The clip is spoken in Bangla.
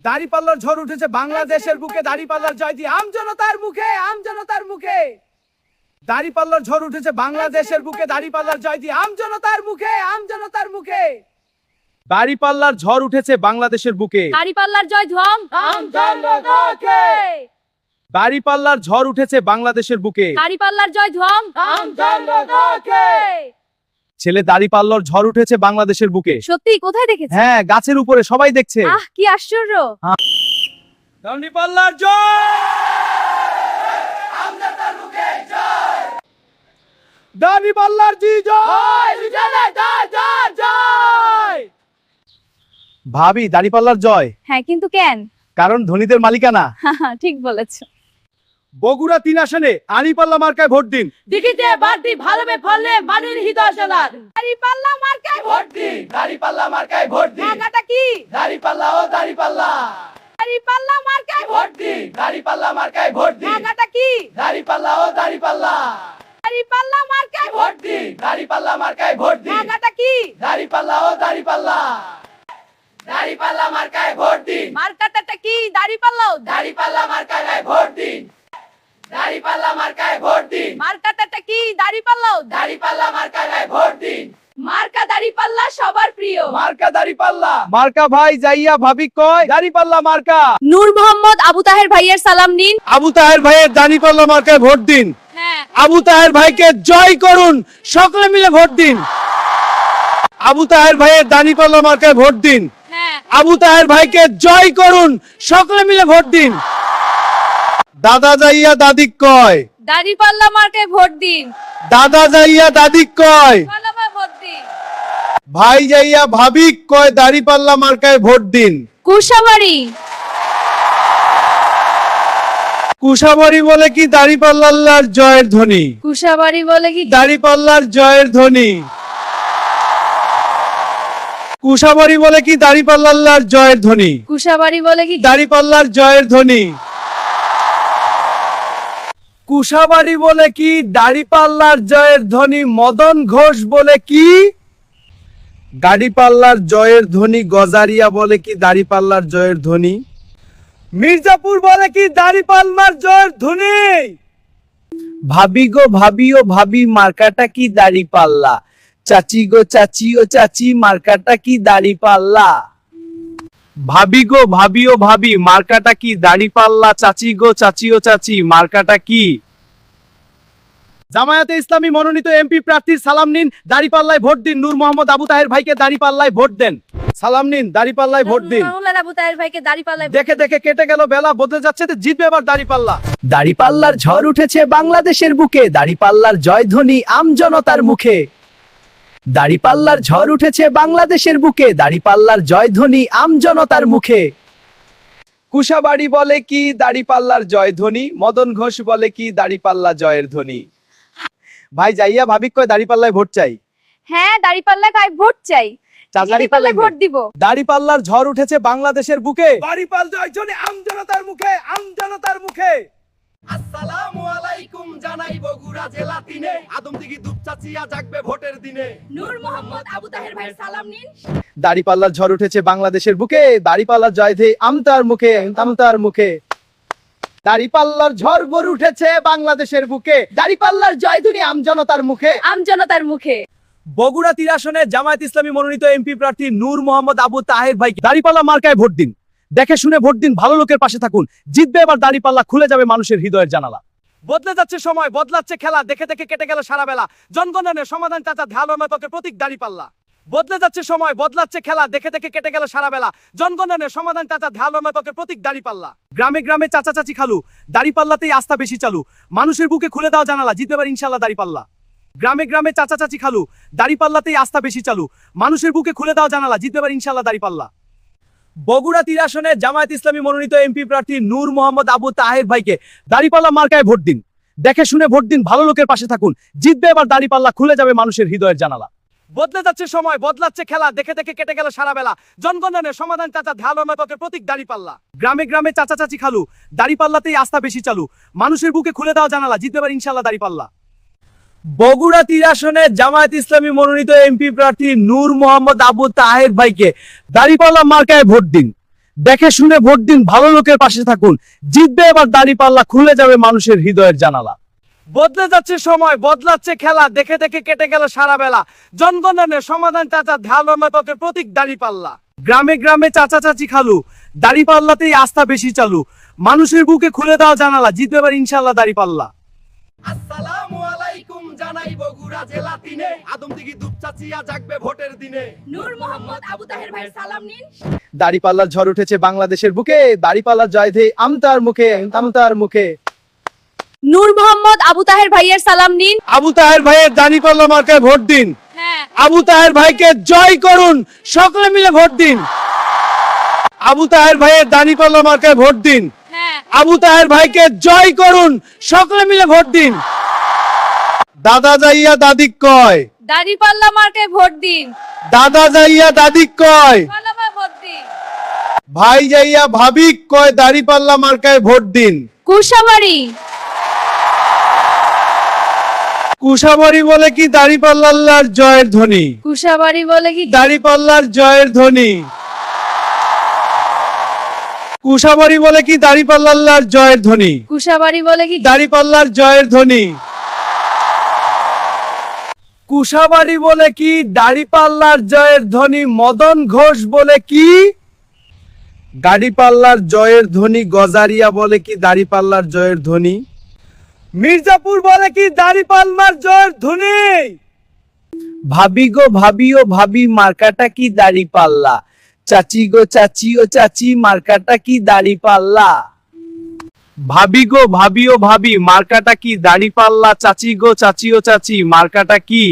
দাড়িপাল্লার ঝড় উঠেছে বাংলাদেশের বুকে, দাড়িপাল্লার জয় দিয়ে আমজনতার মুখে, আমজনতার মুখে। দাড়িপাল্লার ঝড় উঠেছে বাংলাদেশের বুকে, দাড়িপাল্লার জয় দিয়ে আমজনতার মুখে, আমজনতার মুখে। দাড়িপাল্লার ঝড় উঠেছে বাংলাদেশের বুকে, দাড়িপাল্লার জয় ধ্বম আমজনতাকে। দাড়িপাল্লার ঝড় উঠেছে বাংলাদেশের বুকে, দাড়িপাল্লার জয় ধ্বম আমজনতাকে। ছেলে দাড়িপাল্লার ঝড় উঠেছে বাংলাদেশের বুকে। সত্যি কোথায় দেখেছেন? হ্যাঁ, গাছের উপরে সবাই দেখছে। আহ কি আশ্চর্য। দাড়িপাল্লার জয়, দাড়িপাল্লার জি জয়, ভাবি দাড়িপাল্লার জয়। হ্যাঁ কিন্তু কেন? কারণ ধনীদের মালিকানা। ঠিক বলেছো। বগুড়া 3 আসনে আড়িপাল্লা মার্কায় ভোট দিন। দিকিতে বাড়তি ভালোবে ফললে মানুষ হৃদয় সোনার। দাড়িপাল্লা মার্কায় ভোট দিন, দাড়িপাল্লা মার্কায় ভোট দিন। মার্কাটা কি? দাড়িপাল্লা ও দাড়িপাল্লা। দাড়িপাল্লা মার্কায় ভোট দিন, দাড়িপাল্লা মার্কায় ভোট দিন। মার্কাটা কি? দাড়িপাল্লা ও দাড়িপাল্লা। দাড়িপাল্লা মার্কায় ভোট দিন, দাড়িপাল্লা মার্কায় ভোট দিন। মার্কাটা কি? দাড়িপাল্লা ও দাড়িপাল্লা। দাড়িপাল্লা মার্কায় ভোট দিন। মার্কাটা কি? দাড়িপাল্লাও। দাড়িপাল্লা মার্কায় ভোট দিন। দাড়িপাল্লা মার্কায় ভোট দিন। মার্কাটা কি? দাড়িপাল্লাও। দাড়িপাল্লা মার্কায় ভোট দিন। মার্কা দাড়িপাল্লা সবার প্রিয়। মার্কা দাড়িপাল্লা। মার্কা ভাই যাইয়া ভাবি কয় দাড়িপাল্লা মার্কা। নূর মোহাম্মদ আবু তাহের ভাইয়ের সালাম নিন। আবু তাহের ভাইয়ের দাড়িপাল্লা মার্কায় ভোট দিন। হ্যাঁ। আবু তাহের ভাইকে জয় করুন, সকলে মিলে ভোট দিন। আবু তাহের ভাইয়ের দাড়িপাল্লা মার্কায় ভোট দিন। হ্যাঁ। আবু তাহের ভাইকে জয় করুন, সকলে মিলে ভোট দিন। দাদা যাইয়া দাদি কয়, দাড়িপাল্লা মার্কায় ভোট দিন। দাদা যাইয়া দাদি কয়, ভালোভাবে ভোট দিন। ভাই যাইয়া ভাবি কয় দাড়িপাল্লা মার্কায় ভোট দিন। কুশাবাড়ি। কুশাবাড়ি বলে কি দাড়িপাল্লার জয়ের ধ্বনি। কুশাবাড়ি বলে কি? দাড়িপাল্লার জয়ের ধ্বনি। কুশাবাড়ি বলে কি দাড়িপাল্লার জয়ের ধ্বনি। কুশাবাড়ি বলে কি? দাড়িপাল্লার জয়ের ধ্বনি। কুশাবাড়ি বলে কি দাড়িপাল্লার জয়ের ধ্বনি। মদন ঘোষ বলে কি দাড়িপাল্লার জয়ের ধ্বনি। গজারিয়া বলে কি দাড়িপাল্লার জয়ের ধ্বনি। মির্জাপুর বলে কি দাড়িপাল্লার জয়ের ধ্বনি। ভাবি গো ভাবি ও ভাবি মার্কাটা কি দাড়িপাল্লা। চাচি গো চাচি ও চাচি মার্কাটা কি দাড়িপাল্লা। ভাবি গো ভাবি ও ভাবি মার্কাটা কি দাড়িপাল্লা। চাচি গো চাচি ও চাচি মার্কাটা কি। জামায়াতে ইসলামী মনোনীত এমপি প্রার্থীর সালাম নিন, দাড়িপাল্লায় ভোট দিন। নূর মোহাম্মদ আবু তাহের ভাইকে দাড়িপাল্লায় ভোট দেন। সালাম নিন, দাড়িপাল্লায় ভোট দিন। আবু তাহের ভাইকে দাড়িপাল্লায়। দেখে দেখে কেটে গেল বেলা, বদলে যাচ্ছে, জিতবে এবার দাড়িপাল্লা। দাড়িপাল্লার ঝড় উঠেছে বাংলাদেশের বুকে, দাড়িপাল্লার জয়ধ্বনি আমজনতার মুখে। দাড়িপাল্লার ঝড় উঠেছে বাংলাদেশের বুকে, দাড়িপাল্লার জয়ধ্বনি আমজনতার মুখে। কুশাবাড়ি বলে কি দাড়িপাল্লার জয়ধ্বনি। মদন ঘোষ বলে কি দাড়িপাল্লা জয়ের ধ্বনি। ভাই যাইয়া ভাবি কয় দাড়িপাল্লায় ভোট চাই। হ্যাঁ দাড়িপাল্লায় কাই ভোট চাই। দাড়িপাল্লায় ভোট দিব। দাড়িপাল্লার ঝড় উঠেছে বাংলাদেশের বুকে, দাড়িপাল জয়ধ্বনি আমজনতার মুখে, আমজনতার মুখে। আসসালামু আলাইকুম জানাই বগুড়া জেলা তিনে, আদমদিঘি দুপচাচিয়া জাগবে ভোটের দিনে। নূর মোহাম্মদ আবু তাহের ভাইয়ের সালাম নিন। দাড়িপাল্লার ঝড় উঠেছে বাংলাদেশের বুকে, দাড়িপাল্লার জয় ধে আমতার মুখে, আমতার মুখে। দাড়িপাল্লার ঝড় গড় উঠেছে বাংলাদেশের বুকে, দাড়িপাল্লার জয়ধ্বনি আমজনতার মুখে, আমজনতার মুখে। বগুড়া 3 আসনে জামায়াত ইসলামী মনোনীত এমপি প্রার্থী নূর মোহাম্মদ আবু তাহের ভাই দাড়িপাল্লা মার্কায় ভোট দিন। দেখে শুনে ভোট দিন, ভালো লোকের পাশে থাকুন, জিতবে এবার দাড়িপাল্লা, খুলে যাবে মানুষের হৃদয়ের জানালা। বদলে যাচ্ছে সময়, বদলাচ্ছে খেলা, দেখে দেখে কেটে গেল সারা বেলা। জনগণের সমাধান চাচা ধ্যান প্রতীক দাড়িপাল্লা। বদলে যাচ্ছে সময়, বদলাচ্ছে খেলা, দেখে দেখে কেটে গেল সারা বেলা। জনগণের সমাধান চাচা ধ্যান প্রতীক দাড়িপাল্লা। গ্রামে গ্রামে চাচা চাচি খালু, দাড়িপাল্লাতেই আস্থা বেশি চালু। মানুষের বুকে খুলে দাও জানালা, জিতবে এবার ইনশাল্লাহ দাড়িপাল্লা। গ্রামে গ্রামে চাচা চাচি খালু, দাড়িপাল্লাতেই আস্থা বেশি চালু। মানুষের বুকে খুলে দাও জানালা, জিতবে এবার ইনশাল্লাহ দাড়িপাল্লা। বগুড়া 3 আসনে জামায়াত ইসলামী মনোনীত এমপি প্রার্থী নূর মোহাম্মদ আবু তাহের ভাইকে দাড়িপাল্লা মার্কায় ভোট দিন। দেখে শুনে ভোট দিন, ভালো লোকের পাশে থাকুন, জিতবে এবার দাড়িপাল্লা, খুলে যাবে মানুষের হৃদয়ের জানালা। বদলে যাচ্ছে সময়, বদলাচ্ছে খেলা, দেখে দেখে কেটে গেল সারা বেলা। জনগণের সমাধান চাচা ধ্যান প্রতীক দাড়িপাল্লা। গ্রামে গ্রামে চাচা চাচি খালু, দাড়িপাল্লাতেই আস্থা বেশি চালু। মানুষের বুকে খুলে দাও জানালা, জিতবে এবার ইনশাল্লাহ দাড়িপাল্লা। বগুড়া 3 আসনে জামায়াত ইসলামী মনোনীত এমপি প্রার্থী নূর মোহাম্মদ আবু তাহের ভাইকে দাড়িপাল্লা মার্কায় ভোট দিন। দেখে শুনে ভোট দিন, ভালো লোকের পাশে থাকুন, জিতবে এবার দাঁড়িপাল্লা, খুলে যাবে মানুষের হৃদয়ের জানালা। বদলে যাচ্ছে সময়, বদলাচ্ছে খেলা, দেখে দেখে কেটে গেল সারা বেলা। জনগণের সমাধান চাচা, ধ্যান পথের প্রতীক দাঁড়িপাল্লা। গ্রামে গ্রামে চাচা চাচি খালু, দাঁড়িপাল্লাতেই আস্থা বেশি চালু। মানুষের বুকে খুলে দাও জানালা, জিতবে এবার ইনশাল্লাহ দাঁড়িপাল্লা। আসসালামু আলাইকুম জানাই বগুড়া জেলা তিনে, আদমদিঘি দুপচাচিয়া জাগবে ভোটের দিনে। নূর মোহাম্মদ আবু তাহের ভাই সালাম নিন। দাড়িপাল্লার ঝড় উঠেছে বাংলাদেশের বুকে, দাড়িপাল্লার জয় ধে আমতার মুখে, আমতার মুখে। নূর মোহাম্মদ আবু তাহের ভাইয়ের সালাম নিন। আবু তাহের ভাইয়ের দাঁড়িপাল্লা মার্কায় ভোট দিন। হ্যাঁ, আবু তাহের ভাইকে জয় করুন, সকলে মিলে ভোট দিন। আবু তাহের ভাইয়ের দাঁড়িপাল্লা মার্কায় ভোট দিন। হ্যাঁ, আবু তাহের ভাইকে জয় করুন, সকলে মিলে ভোট দিন। দাদা যাইয়া দাদি কয়, দাঁড়িপাল্লা মার্কায় ভোট দিন। দাদা যাইয়া দাদি কয়, পাল্লামায় ভোট দিন। ভাই যাইয়া ভাবি কয়, দাঁড়িপাল্লা মার্কায় ভোট দিন। কুশাবাড়ি। কুশাবাড়ি বলে কি দাঁড়িপাল্লার জয়ের ধ্বনি, কুশাবাড়ি বলে কি দাঁড়িপাল্লার জয়ের ধ্বনি। কুশাবাড়ি বলে কি দাঁড়িপাল্লার জয়ের ধ্বনি, কুশাবাড়ি বলে কি দাঁড়িপাল্লার জয়ের ধ্বনি। কুশাবাড়ি বলে কি দাঁড়িপাল্লার জয়ের ধ্বনি। মদন ঘোষ বলে কি দাঁড়িপাল্লার জয়ের ধ্বনি। গজারিয়া বলে কি দাঁড়িপাল্লার জয়ের ধ্বনি। মির্জাপুর বলে কি দাঁড়িপাল্লার জয়ের ধ্বনি। ভাবি গো ভাবি ও ভাবি, মার্কাটা কি দাঁড়িপাল্লা। চাচি গো চাচি ও চাচি, মার্কাটা কি দাঁড়িপাল্লা। ভাবি গো ভাবি ও ভাবি, মার্কাটা কি দাঁড়িপাল্লা। চাচি গো চাচি ও চাচি, মার্কাটা কি